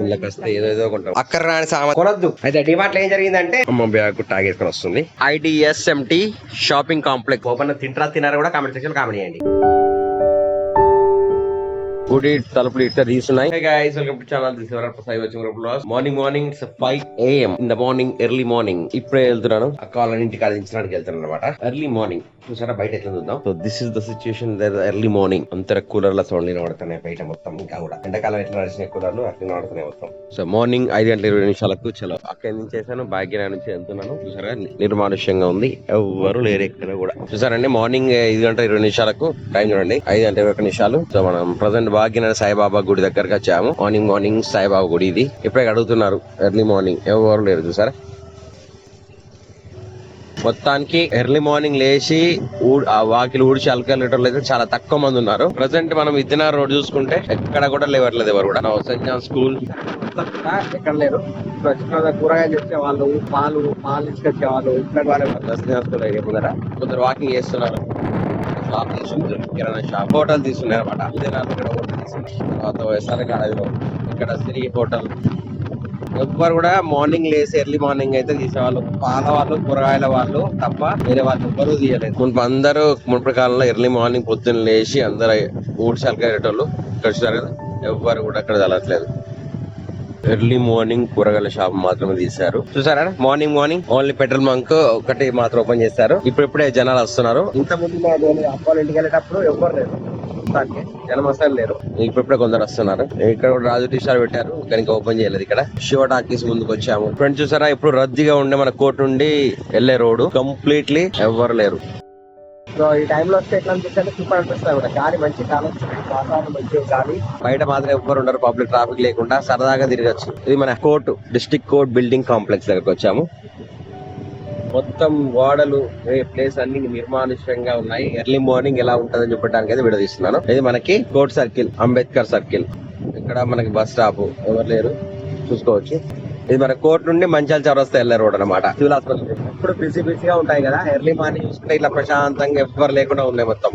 ఇళ్ళకి వస్తే ఏదో కొంటాం. అక్కడ రాని సామాన్ కొనొద్దు. అయితే డిమార్ట్ లో ఏం జరిగిందంటే అమ్మ బ్యాగ్ ట్యాగ్ వేసుకొని వస్తుంది. IDSMT shopping complex open. తినారా కూడా కామెంట్ సెక్షన్ కామెంట్ చేయండి. గుడి తలుపులు ఇట్లా తీసున్నాయి. Morning 5 AM in the morning, early morning. ఇప్పుడే వెళ్తున్నాను అక్క వాళ్ళని ఇంటికి ఆదించడానికి వెళ్తున్నాను అనమాట. ఎర్లీ మార్నింగ్ చూసారా బయట ఎట్లా చూద్దాం. So this is the situation. Early morning అంతర కూలర్ల సౌండ్ వినబడుతున్నాయి బయట మొత్తం. ఇంకా కూడా ఎండాకాలం ఎట్లా నడిచిన కూలర్లు అట్లా వినబడుతున్నాయి మొత్తం. సో మార్నింగ్ 5:20 చలో అక్కడి నుంచి చేశాను. భాగ్యనగర్ నుంచి వెళ్తున్నాను. చూసారా నిర్మానుష్యంగా ఉంది, ఎవ్వరు లేరు ఎక్కడ కూడా. చూసారండి మార్నింగ్ 5:20 టైం చూడండి, 5:21. సో మనం ప్రజెంట్ భాగ్యనగర్ సాయిబాబా గుడి దగ్గరకు వచ్చాము. మార్నింగ్ సాయిబాబా గుడి ఇది. ఇప్పుడే అడుగుతున్నారు ఎర్లీ మార్నింగ్, ఎవరు లేరు చూసారా. మొత్తానికి ఎర్లీ మార్నింగ్ లేచి వాకిలు ఊడిచి అల్కలేటర్లు అయితే చాలా తక్కువ మంది ఉన్నారు. ప్రజెంట్ మనం విద్యనగర్ రోడ్ చూసుకుంటే ఎక్కడ కూడా లేవట్లేదు ఎవరు కూడా. సెయింట్ జాన్ స్కూల్ ఎక్కడ లేరు. కూరగాయలు తెచ్చే వాళ్ళు, పాలు తీసుకొచ్చే వాళ్ళు ఇక్కడ కొందరు వాకింగ్ చేస్తున్నారు. షాప్ తీసుకుంటారు, కిరాణా షాప్, హోటల్ తీసుకున్నారు అనమాట. విజయనగరం హోటల్ తీసుకున్నారు. తర్వాత సరగాడలో ఇక్కడ సిరి హోటల్. ఎవ్వరు కూడా మార్నింగ్ లేసి ఎర్లీ మార్నింగ్ అయితే తీసేవాళ్ళు. పాల వాళ్ళు, కూరగాయల వాళ్ళు తప్ప వేరే వాళ్ళు ఎవ్వరూ తీయలేదు. అందరూ మునుపటి కాలంలో ఎర్లీ మార్నింగ్ పొద్దున్న లేచి అందరూ ఊడ్చాలకేటోళ్ళు. ఇక్కడ చూసారు కదా, ఎవ్వరు కూడా అక్కడ వెళ్ళట్లేదు. ఎర్లీ మార్నింగ్ కూరగాయల షాప్ మాత్రమే తీశారు. చూసారా మార్నింగ్ ఓన్లీ పెట్రోల్ బంక్ ఒకటి మాత్రం ఓపెన్ చేశారు. ఇప్పుడే జనాలు వస్తున్నారు. ఇంత ముందు అప్పాలు ఇంటికి వెళ్ళేటప్పుడు ఎవ్వరు లేరు, జనం అసలు లేరు. ఇప్పుడే కొందరు వస్తున్నారు. ఇక్కడ కూడా రాజు టీ స్టాల్ పెట్టారు, కానీ ఓపెన్ చేయలేదు. ఇక్కడ శివ టాకీస్ ముందుకు వచ్చాము. ఫ్రెండ్స్ చూసారా ఇప్పుడు రద్దీగా ఉండే మన కోర్టు నుండి వెళ్లే రోడ్డు కంప్లీట్లీ ఎవ్వరు లేరు. సో ఈ టైంలో వస్తే ఎట్లా అనిపిస్తుంది, సూపర్ అనిపిస్తుంది కూడా. గాలి మంచి కాలం, వాతావరణం మంచి గాలి. బయట మాత్రం ఎవ్వరు ఉండరు, పబ్లిక్ ట్రాఫిక్ లేకుండా సరదాగా తిరగచ్చు. ఇది మన court, district court building complex దగ్గరకు వచ్చాము. మొత్తం గోడలు, ప్లేస్ అన్ని నిర్మానుష్యంగా ఉన్నాయి. ఎర్లీ మార్నింగ్ ఎలా ఉంటుందని చెప్పడానికి అయితే వీడియో తీస్తున్నాను. ఇది మనకి కోర్ట్ సర్కిల్, అంబేద్కర్ సర్కిల్. ఇక్కడ మనకి బస్ స్టాప్, ఎవరు లేరు చూసుకోవచ్చు. ఇది మన కోర్టు నుండి మంచాల చౌరస్తా వెళ్ళే రోడ్ అనమాట. సివిల్ హాస్పిటల్ ఇప్పుడు బిజీగా ఉంటాయి కదా. ఎర్లీ మార్నింగ్ చూసుకుంటే ఇట్లా ప్రశాంతంగా ఎవ్వరు లేకుండా ఉన్నాయి మొత్తం.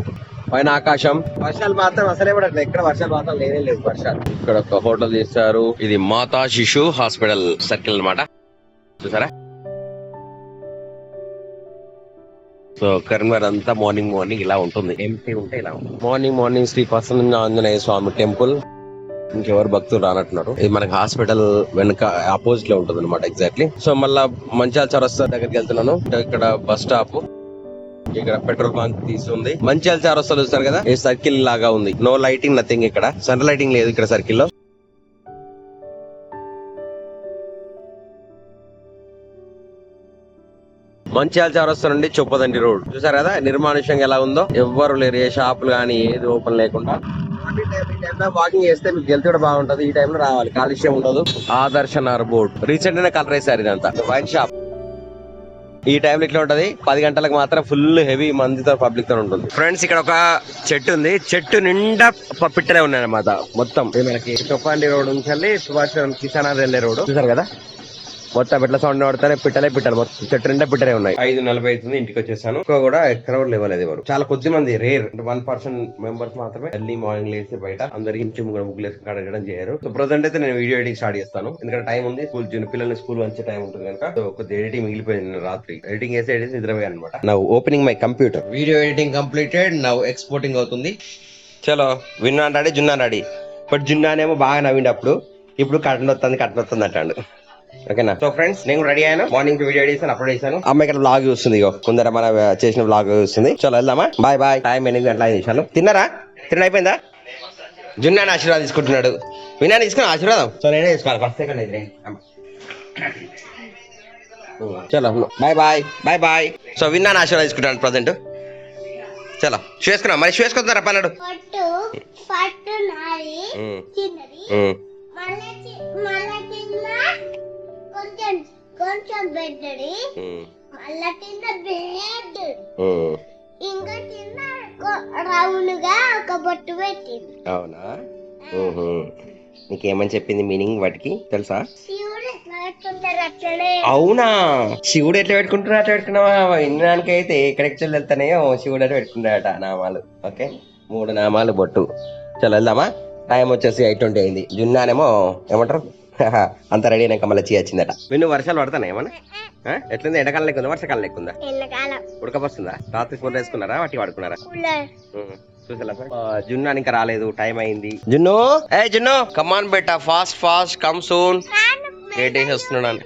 పైన ఆకాశం. వర్షాలు మాత్రం అసలే పడట్లేదు, ఎక్కడ వర్షాలు మాత్రం లేనే లేదు వర్షాలు. ఇక్కడ ఒక హోటల్ చేశారు. ఇది మాతా శిశు హాస్పిటల్ సర్కిల్ అనమాట. చూసారా. సో కరీంనగర్ అంతా మార్నింగ్ ఇలా ఉంటుంది, ఎంటీ ఉంటే ఇలా ఉంటుంది. మార్నింగ్ శ్రీ ప్రసన్న ఆంజనేయ స్వామి టెంపుల్. ఇంకెవరు భక్తులు రానట్టున్నారు. ఇది మనకి హాస్పిటల్ వెనక ఆపోజిట్ లో ఉంటుంది అనమాట ఎగ్జాక్ట్లీ. సో మళ్ళా మంచాల చౌరస్తా దగ్గరికి వెళ్తున్నాను. ఇక్కడ బస్ స్టాప్, ఇక్కడ పెట్రోల్ బంక్ తీసుంది. మంచాల చౌరస్తా చూస్తారు కదా, ఈ సర్కిల్ లాగా ఉంది. No lighting, nothing. ఇక్కడ సెంట్రల్ లైటింగ్ లేదు ఇక్కడ సర్కిల్ లో. మంచాల చౌరస్తా నుండి చొప్పదండి రోడ్ చూసారు కదా, నిర్మానుష్యంగా ఎలా ఉందో. ఎవ్వరు లేరు, ఏ షాపులు గానీ ఏది ఓపెన్ లేకుండా. వాకింగ్ చేస్తే మీకు హెల్త్ కూడా బాగుంటది. ఈ టైంలో రావాలి, కాలుష్యం ఉండదు. ఆదర్శనగర్ బోర్డ్ రీసెంట్ గా కలర్ వేసారు ఇదంతా. వైన్ షాప్ ఈ టైంలో ఇట్లా ఉంటది. 10 గంటలకు మాత్రం ఫుల్ హెవీ మందితో పబ్లిక్ తో ఉంటుంది. ఫ్రెండ్స్ ఇక్కడ ఒక చెట్టు ఉంది, చెట్టు నిండా పిట్టలే ఉన్నాయి అనమాట మొత్తం. మనకి చొప్పండి రోడ్ నుంచి వెళ్ళి సుభాష్ కిసాన్ వెళ్లే రోడ్ చూసారు కదా, మొత్తం ఎట్లా సౌండ్ పడతారే, పిట్టలు మొత్తం చెట్టు నిండా పిట్టలే ఉన్నాయి. 5:40 అవుతుంది, ఇంటికి వచ్చేసాను. కూడా ఎక్కడ కూడా లేవలేదు ఎవరు. చాలా కొద్ది మంది, రేర్ 1% మెంబర్స్ మాత్రమే ఎర్లీ మార్నింగ్ లేసి బయట అందరికి ఇంటి ముగ్గులు వేసి కడగడం చేయరు. సో ప్రజెంట్ అయితే నేను వీడియో ఎడిటింగ్ స్టార్ట్ చేస్తాను, ఎందుకంటే టైం ఉంది. పిల్లల్ని స్కూల్ వచ్చే టైం ఉంటుంది కనుక. సో కొద్ది ఎడిటింగ్ మిగిలిపోయింది రాత్రి. ఎడిటింగ్ చేసి నిద్రపోయాను అనమాట. Now opening my computer. Video editing completed. Now exporting అవుతుంది. చలో విన్నా డాడీ, జున్నా డాడీ. బట్ జున్నానేమో బాగా నవ్విండి అప్పుడు. ఇప్పుడు కట్టన్ వస్తుంది అంటాడు. ఓకేనా. సో ఫ్రెండ్స్ నేను రెడీ అయ్యాను. మార్నింగ్ వీడియో చేశాను, అప్లోడ్ చేశాను. అమ్మాయి ఇక్కడ బ్లాగ్ చూస్తుంది, ఇగో కొందరు మన చేసిన బ్లాగ్ చూస్తుంది. చలో వెళ్దామా. బాయ్. టైం 8 గంటల 5 నిమిషాలు. తిన్నారా? తినడం అయిపోయిందా? జున్నాని ఆశీర్వాదం తీసుకుంటున్నాడు. విన్నాను తీసుకుని ఆశీర్వాదం. సో నేనే తీసుకోవాలి ఫస్ట్ సెకండ్. చలో బాయ్. సో విన్నాను ఆశీర్వాదం తీసుకుంటాను ప్రజెంట్. చలో చేసుకున్నాం. మరి చేసుకుంటున్నారా పన్నాడు. కొంచెం బెడ్డి మళ్ళా తిన్న బెడ్ ఇంకా తిన్న రౌండ్ గా ఒక బొట్టు పెట్టింది. అవునా? నీకేమని చెప్పింది మీనింగ్ వాటికి తెలుసా? శివుడు ఎట్లా పెట్టుకుంటారు అట్లనే. అవునా? శివుడు ఎట్లా పెట్టుకుంటారు అట్లా పెట్టుకున్నావా? వినడానికి అయితే ఎక్కడెక్కడ వెళ్తానేయో శివుడు అట్లా పెట్టుకుంటాడట నామాలు. ఓకే, 3 నామాలు బొట్టు. చలో వెళ్దామా. టైం వచ్చేసి 8:20 అయింది. జున్నానేమో ఏమంటారు అంత రెడీ అయినాక మళ్ళీ వచ్చిందట. విన్ను వర్షాలు పడతానా ఏమన్నా? ఎట్లుంది? ఎండకాలం లెక్కుందా వర్షాకాలం లెక్కుందా? ఎండాకాలం ఉడకపోస్తుందా? రాత్రి ఫోన్ వేసుకున్నారా వాటి వాడుకున్నారా? కూలర్ చూసా జున్ను ఇంకా రాలేదు, టైం అయింది. జున్ను జున్ను కమాన్ బెట్టా, fast fast come soon. Gate వేసి వస్తున్నాను.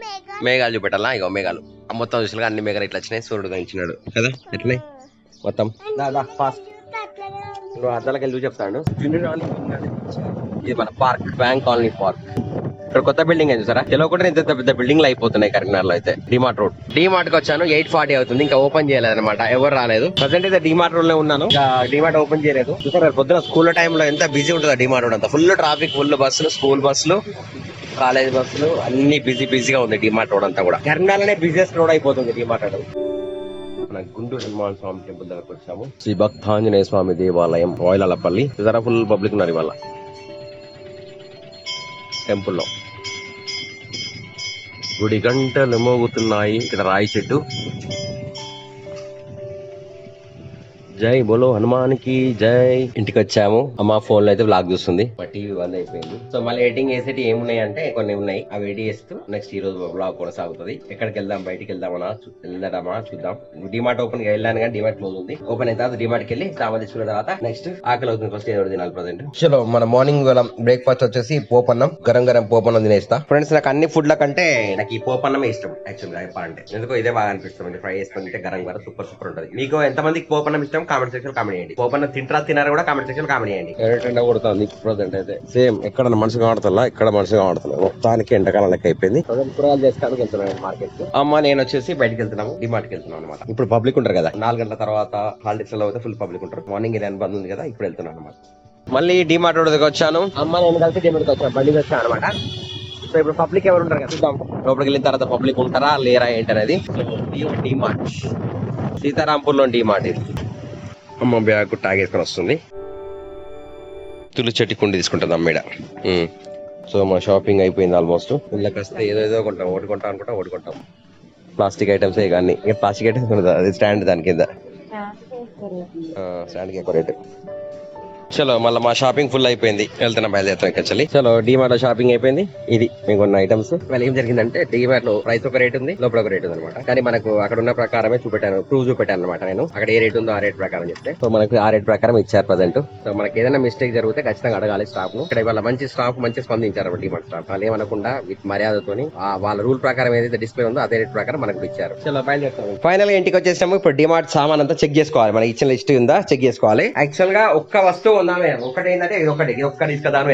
మేఘాలు చూపెట్టాలా? ఇగో మేఘాలు మొత్తం చూసిన అన్ని మేఘాలు ఇట్లా వచ్చినాయి. సూర్యుడు గంచినాడు కదా ఎట్లనే మొత్తం. ఫాస్ట్ నువ్వు అద్దాలకి వెళ్ళి చెప్తాను. ఇది మన పార్క్, బ్యాంక్ కాలనీ పార్క్. ఇక్కడ కొత్త బిల్డింగ్ అయింది చూసారా? తెలియకుండా ఇంత పెద్ద బిల్డింగ్లు అయిపోతున్నాయి కరీంనగర్ లో అయితే. డిమార్ట్ రోడ్, డిమార్ట్ కి వచ్చాను. 8:40 అవుతుంది, ఇంకా ఓపెన్ చేయలేదన్నమాట, ఎవరు రాలేదు. ప్రజెంట్ అయితే డిమార్ట్ రోడ్ లో ఉన్నాను, డిమార్ట్ ఓపెన్ చేయలేదు. చూసారా పొద్దున స్కూల్ టైమ్ లో ఎంత బిజీ ఉంటుందో డిమార్ట్ రోడ్ అంతా. ఫుల్ ట్రాఫిక్, ఫుల్ బస్సులు, స్కూల్ బస్సులు, కాలేజ్ బస్సులు, అన్ని బిజీగా ఉంది డిమార్ట్ రోడ్ అంతా కూడా. కరీంనగర్లోనే బిజినెస్ రోడ్ అయిపోతుంది డిమార్ట్ రోడ్. మన గుంటూరు హనుమాన్ స్వామి టెంపుల్ దగ్గరకు వచ్చాము. శ్రీ భక్తాంజనేయ స్వామి దేవాలయం, వాయిలపల్లి. చూసారా ఫుల్ పబ్లిక్ ఉన్నారు ఇవాళ టెంపుల్లో. గుడి గంటలు మోగుతున్నాయి. ఇక్కడ రాయి చెట్టు. జై బోలో హనుమాన్కి జై. ఇంటికి వచ్చాము. అమ్మ ఫోన్ లో అయితే వ్లాగ్ చూస్తుంది, టీవీ బంద్ అయిపోయింది. సో మళ్ళీ ఎడిటింగ్ చేసేటి ఏమున్నాయి అంటే కొన్ని ఉన్నాయి, అవి ఎడిట్ చేస్తూ నెక్స్ట్ ఈ రోజు వ్లాగ్ కొనసాగుతుంది. ఎక్కడికి వెళ్దాం, బయటికి వెళ్దామా చూద్దాం. డిమార్ట్ ఓపెన్ గా వెళ్ళాను కానీ డిమార్ట్ క్లోజ్ ఉంది. ఓపెన్ అయిన తర్వాత డిమార్ట్ కి వెళ్ళి సామాన్ తీసుకున్న తర్వాత నెక్స్ట్ ఆకలి అవుతుంది. ఫస్ట్ ఏదో తినాలి ప్రజెంట్. చలో మన మార్నింగ్ బ్రేక్ఫాస్ట్ వచ్చేసి పోపన్నం, గరం పోపన్నం తినేస్తా. ఫ్రెండ్స్ నాకు అన్ని ఫుడ్ల కంటే నాకు ఈ పోపన్నమే ఇష్టం యాక్చువల్ గా చెప్పాలంటే. ఎందుకో ఇదే బాగా అనిపిస్తుంది. ఫ్రై చేసుకుని తింటే గరం సూపర్ ఉంటుంది. మీకు ఎంతమందికి పోపన్నం ఇష్టం కామెంట్ సెక్షన్ కామెంట్ చేయండి. పోపన్నం తింటారా తినారా కూడా కామెంట్ సెక్షన్ కామెంట్ చేయండి. ఎండ కొడుతుంది ప్రజెంట్ అయితే. సేమ్ ఎక్కడ మనసు కావడతా, ఇక్కడ మనసు కావడతా. మొత్తానికి ఎండాకాలం లెక్క అయిపోయింది. కూరగాయలు చేసుకోవడానికి వెళ్తున్నాను మార్కెట్ కి. అమ్మ నేను వచ్చేసి బయటకి వెళ్తున్నాము, డిమార్ట్ కి వెళ్తున్నాం అనమాట. ఇప్పుడు పబ్లిక్ ఉంటారు కదా 4 గంటల తర్వాత, హాలిడేస్ లో అయితే ఫుల్ పబ్లిక్ ఉంటారు. మార్నింగ్ ఇది బంద్ ఉంది కదా, ఇప్పుడు వెళ్తున్నాను అనమాట. మళ్ళీ డిమార్ట్ రోడ్ దగ్గర వచ్చాను. అమ్మ నేను కలిసి డిమార్ట్ వచ్చాను, బండికి వచ్చాను అనమాట. సో ఇప్పుడు పబ్లిక్ ఎవరు ఉంటారు కదా చూద్దాం. లోపలికి వెళ్ళిన తర్వాత పబ్లిక్ ఉంటారా లేరా ఏంటనేది. డిమార్ట్ సీతారాంపూర్ లో డిమార్ట్ ఇది. అమ్మ బ్యాగ్ టాగేసుకొని వస్తుంది. తులి చెట్టు కుండి తీసుకుంటుంది అమ్మేడ. సో మా షాపింగ్ అయిపోయింది ఆల్మోస్ట్. ఇళ్ళకి వస్తే ఏదో కొంటాం, ఒకటి కొంటాం అనుకుంటాం, ఒకటి కొంటాం. ప్లాస్టిక్ ఐటమ్స్ కానీ ప్లాస్టిక్ ఐటమ్స్ అది స్టాండ్ దాని కింద స్టాండ్ కి ఎక్కువ రేటు. చలో మళ్ళీ మా షాపింగ్ ఫుల్ అయిపోయింది, వెళ్తున్నా బయలుదేరుతాం ఇక్కడ. చలో డిమార్ట్ లో షాపింగ్ అయిపోయింది. ఇది మీకు ఉన్న ఐటమ్స్. వాళ్ళు ఏం జరిగిందంటే డిమార్ట్ లో ప్రైస్ ఒక రేట్ ఉంది, లోపల ఒక రేట్ ఉంది అనమాట. కానీ మనకు అక్కడ ఉన్న ప్రకారమే ప్రూవ్ చూపెట్టాను అనమాట నేను. అక్కడ ఏ రేట్ ఉందో ఆ రేట్ ప్రకారం చెప్తే సో మనకు ఆ రేట్ ప్రకారం ఇచ్చారు ప్రజెంట్. సో మనకి ఏదైనా మిస్టేక్ జరిగితే ఖచ్చితంగా అడగాలి స్టాఫ్ ను. ఇక్కడ వాళ్ళ మంచి స్టాఫ్ మంచి స్పందించారు డిమార్ట్ స్టాఫ్. వాళ్ళు ఏమనకుండా విత్ మర్యాదతోని వాళ్ళ రూల్ ప్రకారం ఏదైతే డిస్ప్లే ఉందో అదే రేట్ ప్రకారం మనకు ఇచ్చారు. చలో బయలుదేరుతాం. ఫైనల్ గా ఇంటికి వచ్చేసాము. ఇప్పుడు డిమార్ట్ సామాన్ అంతా చెక్ చేసుకోవాలి. మనకి ఇచ్చిన లిస్ట్ ఉందా చెక్ చేసుకోవాలి. యాక్చువల్ గా ఒక్క వస్తువు ఉందా ఒకటి ఏంటంటే ఇది ఒక్కటి తీసుకొద్దాం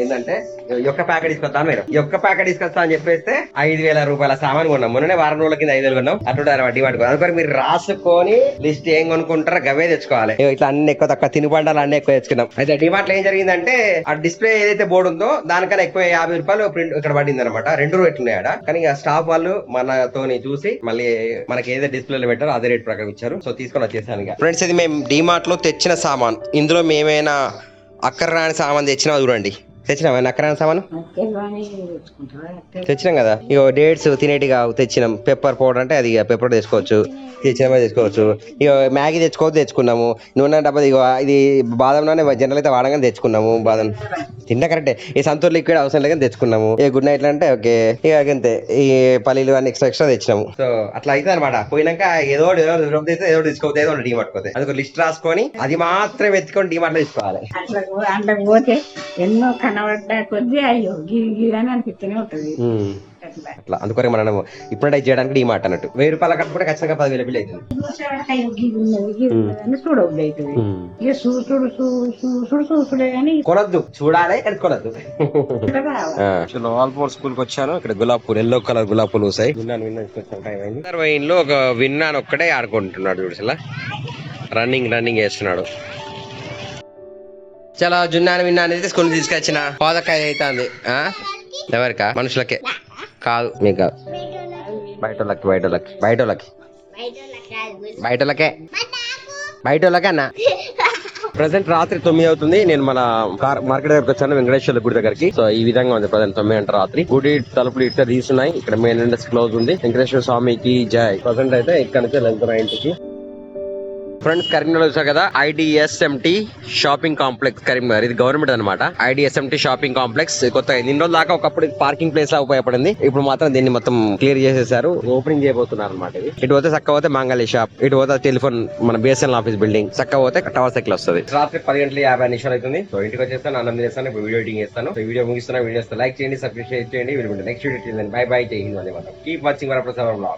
ఏంటంటే ఈ ఒక్క ప్యాకెట్ తీసుకొద్దాం ఈ ఒక్క ప్యాకెట్ తీసుకొస్తా అని చెప్పేస్తే 5,000 రూపాయల సామాన్ కొన్నాం. మొన్ననే వారం రోజుల కింద 5,000 కొన్నాం. అట్లా డిమాండ్ అందుకని మీరు రాసుకొని లిస్ట్ ఏం కొనుక్కుంటారో గవే తెచ్చుకోవాలి. ఇట్లా అన్ని ఎక్కువ తక్కువ తినుబండాలు అన్ని ఎక్కువ తెచ్చుకున్నాం. అయితే డిమార్ట్ లో ఏం జరిగిందంటే ఆ డిస్ప్లే ఏదైతే బోర్డు ఉందో దానికన్నా ఎక్కువ 50 రూపాయలు ప్రింట్ ఇక్కడ పడింది అనమాట. 2 రేట్లు ఉన్నాయి ఆడ. కానీ స్టాఫ్ వాళ్ళు మనతోని చూసి మళ్ళీ మనకి ఏదైతే డిస్ప్లేలో పెట్టారో అదే రేట్ ప్రకారం ఇచ్చారు. సో తీసుకొని వచ్చేసాను. ఫ్రెండ్స్ ఇది మేము డిమార్ట్ లో తెచ్చిన సామాన్. ఇందులో మేమైనా అక్కర్రాని సామాన్ తెచ్చినా చూడండి. తెచ్చినాం అక్కరాని సామాను తెచ్చినాం కదా. ఇక డేట్స్ తినేటిగా తెచ్చినాం. పెప్పర్ పౌడర్ అంటే అది పెప్పర్ తెచ్చుకోవచ్చు, తెచ్చినా తెచ్చుకోవచ్చు. ఇక మ్యాగీ తెచ్చుకున్నాము. నూనె డబ్బా ఇక ఇది బాదం నూనె జనరల్ అయితే వాడగానే తెచ్చుకున్నాము. బాదం తిన్నా కరెక్టే. ఈ సంతూర్ లిక్విడ్ అవసరం లేదని తెచ్చుకున్నాము. ఇక గుడ్ నైట్ అంటే ఓకే. ఇక అంతే ఈ పల్లీలు అన్ని ఎక్స్ట్రా తెచ్చినాము. సో అట్లా అయితే అనమాట. పోయినాక ఏదో తీసుకోవద్దు, ఏదో డిమార్ట్ పోతే అందుకు లిస్ట్ రాసుకొని అది మాత్రం ఎత్తుకొని డిమార్ట్ లో తీసుకోవాలి. ఎన్నో కనబడ్డా కొద్ది అయ్యో గిరి అనిపిస్తూనే ఉంటది. అట్లా అందుకని మనం ఇప్పుడు చేయడానికి డిమార్ట్ అన్నట్టు 1000 రూపాయల కట్టుకుంటే ఖచ్చితంగా 10,000 బిల్ అవుతుంది. కొనొద్దు, చూడాలి కానీ కొనొద్దు. ఆల్మోస్ట్ స్కూల్ కి వచ్చాను. ఇక్కడ గులాబ్ పూలు, ఎల్లో కలర్ గులాబ్ పూలు వస్తాయి. విన్నాను ఒక విన్నాను ఒక్కడే ఆడుకుంటున్నాడు చూడసలా. రన్నింగ్ చేస్తున్నాడు. చాలా జున్నాను విన్నాను అయితే స్కూల్ తీసుకొచ్చిన పాదకాయ అవుతుంది. ఎవరికా? మనుషులకే కాదు, మీకు కాదు, బయటోళ్ళకే అన్న. ప్రజెంట్ రాత్రి 9 అవుతుంది. నేను మన మార్కెట్ దగ్గరకు వచ్చాను, వెంకటేశ్వర గుడి దగ్గరికి. సో ఈ విధంగా ఉంది ప్రజెంట్ 9 గంటల రాత్రి. గుడి తలుపులు ఇట్లా తీసున్నాయి. ఇక్కడ మెయిన్ ఎంట్రన్స్ క్లోజ్ ఉంది. వెంకటేశ్వర స్వామికి జై. ప్రజెంట్ అయితే ఇక్కడ నుంచి వెళ్తున్నా ఇంటికి. ఫ్రెండ్స్ కరీంనగర్ వచ్చారు కదా, IDSMT షాపింగ్ కాంప్లెక్స్ కరీంనగర్. ఇది గవర్నమెంట్ అనమాట. IDSMT షాపింగ్ కాంప్లెక్స్ కొత్త ఇన్ని రోజుల దాకా ఒకప్పుడు పార్కింగ్ ప్లేస్ లా ఉపయోగపడింది. ఇప్పుడు మాత్రం దీన్ని మొత్తం క్లియర్ చేసేసారు, ఓపెనింగ్ చేయబోతున్నారు అనమాట. ఇది ఇటు పోతే చక్క పోతే మంగళి షాప్, ఇటు పోతే టెలిఫోన్ మన BSNL ఆఫీస్ బిల్డింగ్, చక్క పోతే టవర్ సైకిల్ వస్తుంది. రాత్రి 10:50 అవుతుంది. సో ఇంటికి వచ్చేస్తాను, అన్నం చేస్తాను, ఇప్పుడు వీడియో ఎడిటింగ్ చేస్తాను. వీడియో ముగిస్తున్నా. వీడియో లైక్ చేయండి, సబ్స్క్రైబ్ చేయండి. Next video bye bye. జై Hind. Keep watching Varaprasad vlog.